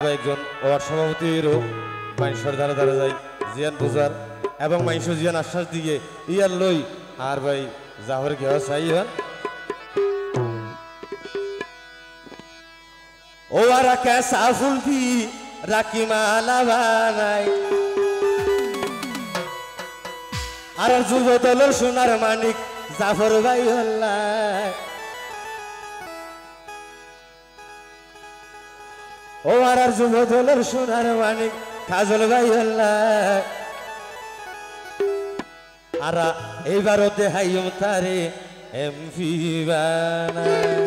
কয়েকজন ওয়ার্ড সভাপতিরও মাইনসর ধারে ধারে যাই জিয়ান বুঝার এবং মাইনস জিয়ান আশ্বাস দিয়ে ইয়ার লই আর ভাই জাহর গেহ চাই হন ও আর কেসা ফুলকি রাখি মালা বানাই আর যুব দলের সোনার মানিক জাফর ভাই হল্লায় ও আর যুব দলের সোনার মানিক কাজল ভাই হল্লায় আর এইবারও দেহাইম তারে এমপি বানায়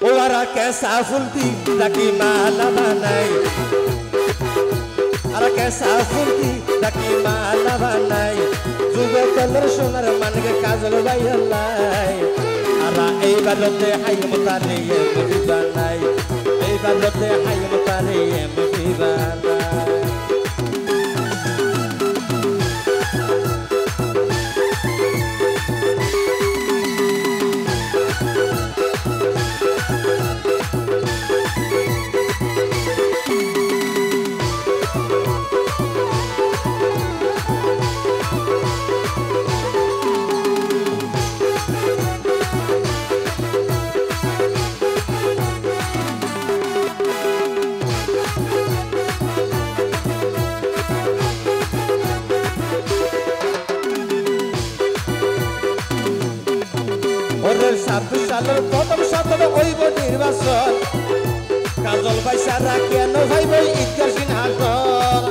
ও আর কেসা ফুলকি রাখি মালা বানাই আর কেসা ফুলকি রাখি মালা বানাই যুব দলের সোনার মানিক কাজল ভাই হল্লায় আর এইবারতে হাইম তারে এমপি বানাই এইবারতে হাইম তারে এমপি বানাই সালের প্রথম সতেরো হইব নির্বাচন কাজল ভাই সারা কেন ভাইব ঈদগাহ সিংহাসন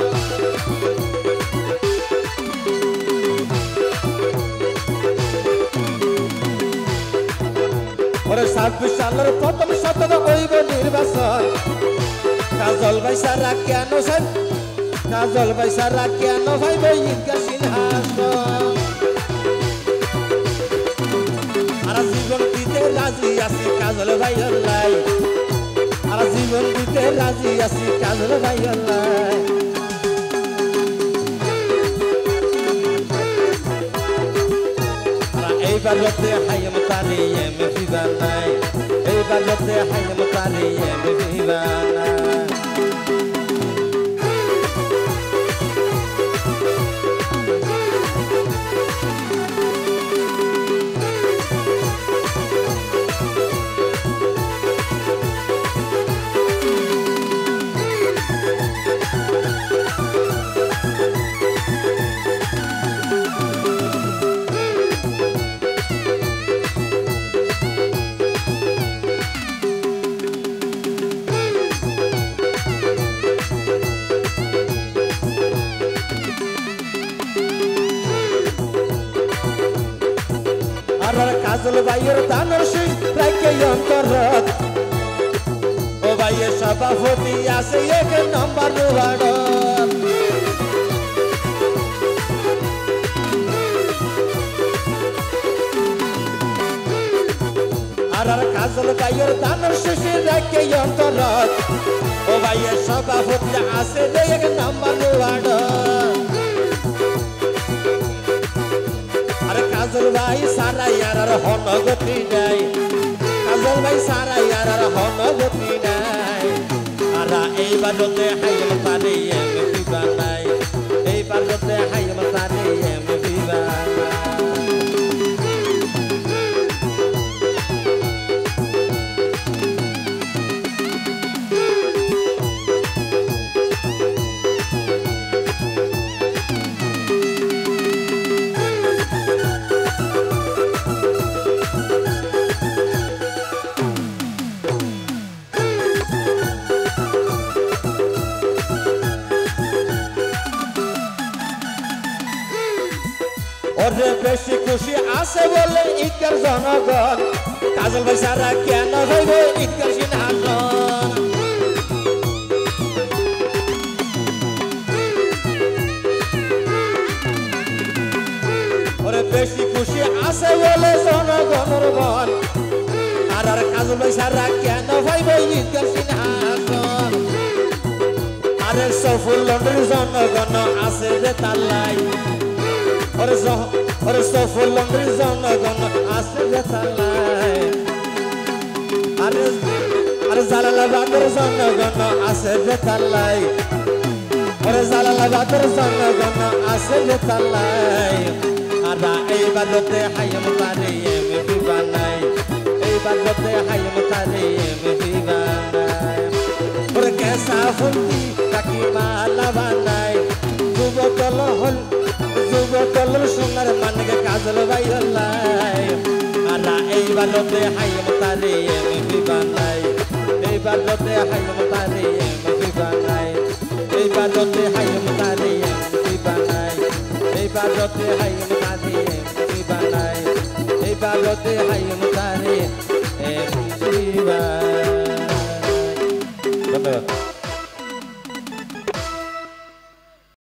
ওরে 26 সালের প্রথম সতেরো হইব নির্বাচন কাজল ভাই সারা কেন ভাইব ঈদগাহ সিংহাসন জীবন দিতে রাজি আছি কাজল ভাই হল্লাই আর জীবন দিতে রাজি আছি কাজল ভাই হল্লাই এইবার লোতে হাইম তারে এমপি বানাই এইবার লোতে হাইম তারে এমপি বানাই কাজল ভাইয়ের দানের শেষ রাখে অন্তরত ও ভাইয়ের সভাপতি আছে এক নম্বর ওয়ার্ড আর কাজল ভাইয়ের দানের শেষ রাখে অন্তরত ও ভাইয়ের সভাপতি আছে এক নম্বর ওয়ার্ড কাজল ভাই সারাই আর হনগতি নাই কাজল ভাই সারাই আর হনগতি নাই আর এইবারতে হাইম তারে এমপি বানাই এইবারতে হাইম তারে এমপি বানাই ওরে বেশি খুশি আছে বলে ঈদগার জনগণ কাজল ভাই সারা কেন হইব ঈদগার সিংহাসন ওরে বেশি খুশি আছে বলে জনগণের মন আর কাজল ভাই সারা কেন হইব ঈদগার সিংহাসন আরে সফল লন্ডনের জনগণ আছে যে তালাই ওরে সফল লন্ডনের জনগণ আছে যে তালাই আরে আরে জালালাবাদের জনগণ আছে যে তাল্লাই আরে জালালাবাদের জনগণ আছে যে তাল্লাই আরা এইবার যতে হাইম তারে এমপি বানাই এইবার যতে হাইম তারে এমপি বানাই ওরে কেসা ফুন্দি তাকি মালা বানাই যুবকল সোনার মানকে কাজল বাইলাই আরা এইবার যতে হাইম তারে এমপি বানাই এইবার যতে হাইম তারে এমপি বানাই এইবার যতে হাইম তারে এমপি বানাই এইবার যতে হাইম তারে এমপি বানাই এইবার যতে হাইম তারে এমপি বানাই ধন্যবাদ।